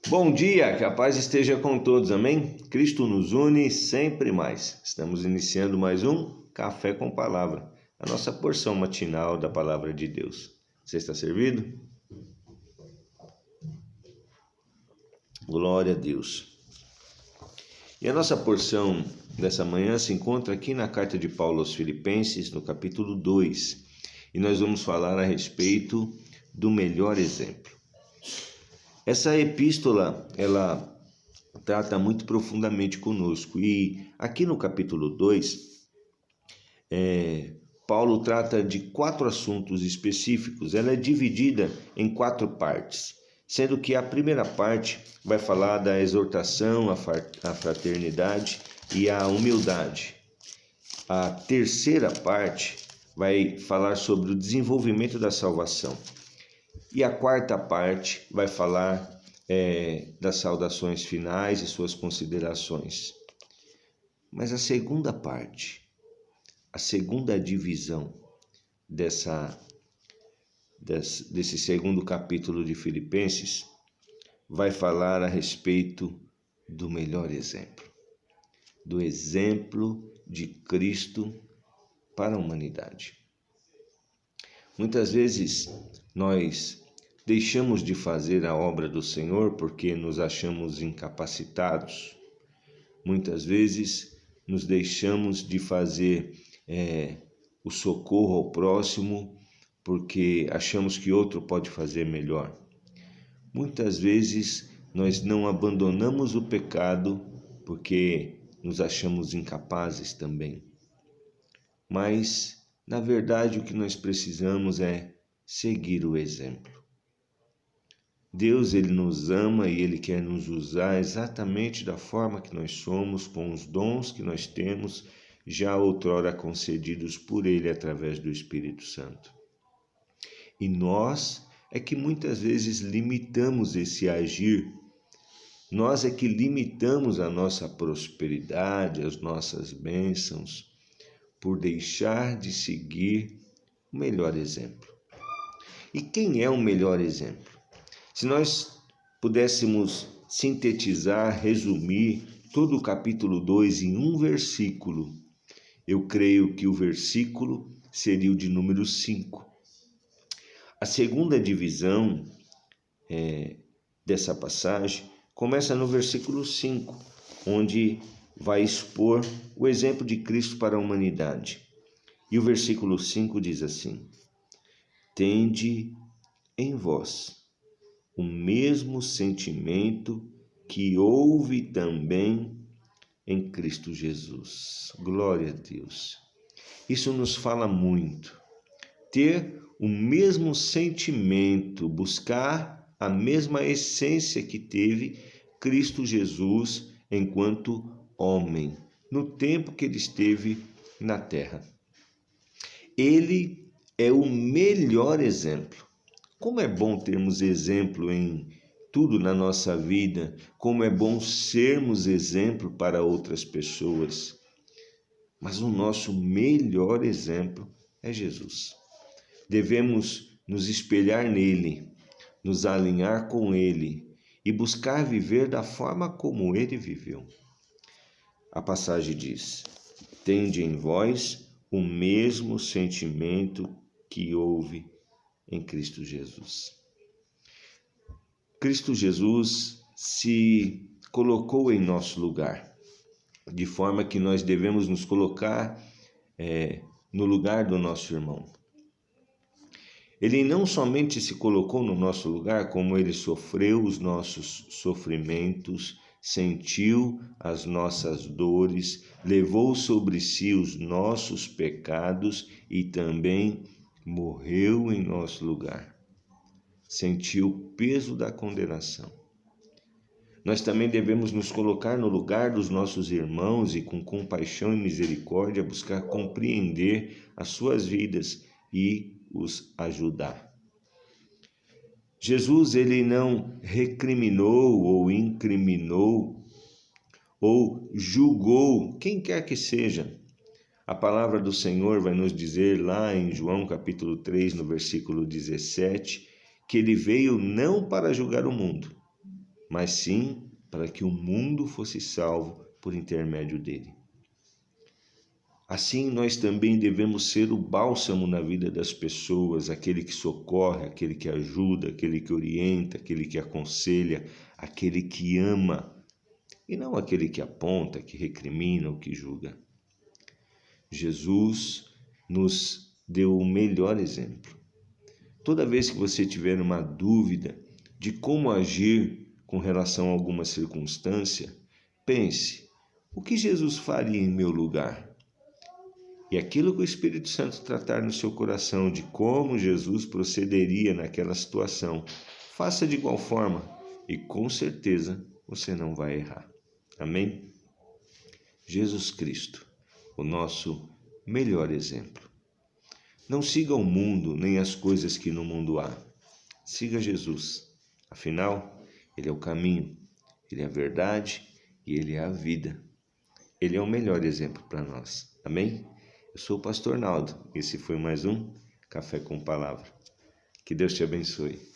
Bom dia, que a paz esteja com todos, amém? Cristo nos une sempre mais. Estamos iniciando mais um Café com Palavra, a nossa porção matinal da Palavra de Deus. Você está servido? Glória a Deus. E a nossa porção dessa manhã se encontra aqui na carta de Paulo aos Filipenses, no capítulo 2. E nós vamos falar a respeito do melhor exemplo. Essa epístola, ela trata muito profundamente conosco. E aqui no capítulo 2, Paulo trata de 4 assuntos específicos. Ela é dividida em 4 partes, sendo que a primeira parte vai falar da exortação, a fraternidade e a humildade. A terceira parte vai falar sobre o desenvolvimento da salvação. E a quarta parte vai falar das saudações finais e suas considerações. Mas a segunda parte, a segunda divisão desse segundo capítulo de Filipenses, vai falar a respeito do melhor exemplo, do exemplo de Cristo para a humanidade. Muitas vezes nós deixamos de fazer a obra do Senhor porque nos achamos incapacitados. Muitas vezes nos deixamos de fazer o socorro ao próximo porque achamos que outro pode fazer melhor. Muitas vezes nós não abandonamos o pecado porque nos achamos incapazes também. Mas, na verdade, o que nós precisamos é seguir o exemplo. Deus, Ele nos ama e Ele quer nos usar exatamente da forma que nós somos, com os dons que nós temos, já outrora concedidos por Ele através do Espírito Santo. E nós é que muitas vezes limitamos esse agir, nós é que limitamos a nossa prosperidade, as nossas bênçãos, por deixar de seguir o melhor exemplo. E quem é o melhor exemplo? Se nós pudéssemos sintetizar, resumir todo o capítulo 2 em um versículo, eu creio que o versículo seria o de número 5. A segunda divisão dessa passagem começa no versículo 5, onde vai expor o exemplo de Cristo para a humanidade. E o versículo 5 diz assim: tende em vós o mesmo sentimento que houve também em Cristo Jesus. Glória a Deus. Isso nos fala muito. Ter o mesmo sentimento, buscar a mesma essência que teve Cristo Jesus enquanto homem, no tempo que ele esteve na terra. Ele é o melhor exemplo. Como é bom termos exemplo em tudo na nossa vida, como é bom sermos exemplo para outras pessoas. Mas o nosso melhor exemplo é Jesus. Devemos nos espelhar nele, nos alinhar com ele e buscar viver da forma como ele viveu. A passagem diz: tende em vós o mesmo sentimento que houve em Cristo Jesus. Cristo Jesus se colocou em nosso lugar, de forma que nós devemos nos colocar no lugar do nosso irmão. Ele não somente se colocou no nosso lugar, como ele sofreu os nossos sofrimentos, sentiu as nossas dores, levou sobre si os nossos pecados e também morreu em nosso lugar. Sentiu o peso da condenação. Nós também devemos nos colocar no lugar dos nossos irmãos e com compaixão e misericórdia buscar compreender as suas vidas e os ajudar. Jesus, ele não recriminou ou incriminou ou julgou quem quer que seja. A palavra do Senhor vai nos dizer lá em João capítulo 3, no versículo 17, que ele veio não para julgar o mundo, mas sim para que o mundo fosse salvo por intermédio dele. Assim, nós também devemos ser o bálsamo na vida das pessoas, aquele que socorre, aquele que ajuda, aquele que orienta, aquele que aconselha, aquele que ama, e não aquele que aponta, que recrimina ou que julga. Jesus nos deu o melhor exemplo. Toda vez que você tiver uma dúvida de como agir com relação a alguma circunstância, pense: o que Jesus faria em meu lugar? E aquilo que o Espírito Santo tratar no seu coração de como Jesus procederia naquela situação, faça de igual forma e com certeza você não vai errar. Amém? Jesus Cristo, o nosso melhor exemplo. Não siga o mundo nem as coisas que no mundo há. Siga Jesus. Afinal, Ele é o caminho, Ele é a verdade e Ele é a vida. Ele é o melhor exemplo para nós. Amém? Eu sou o pastor Naldo. Esse foi mais um Café com Palavra. Que Deus te abençoe.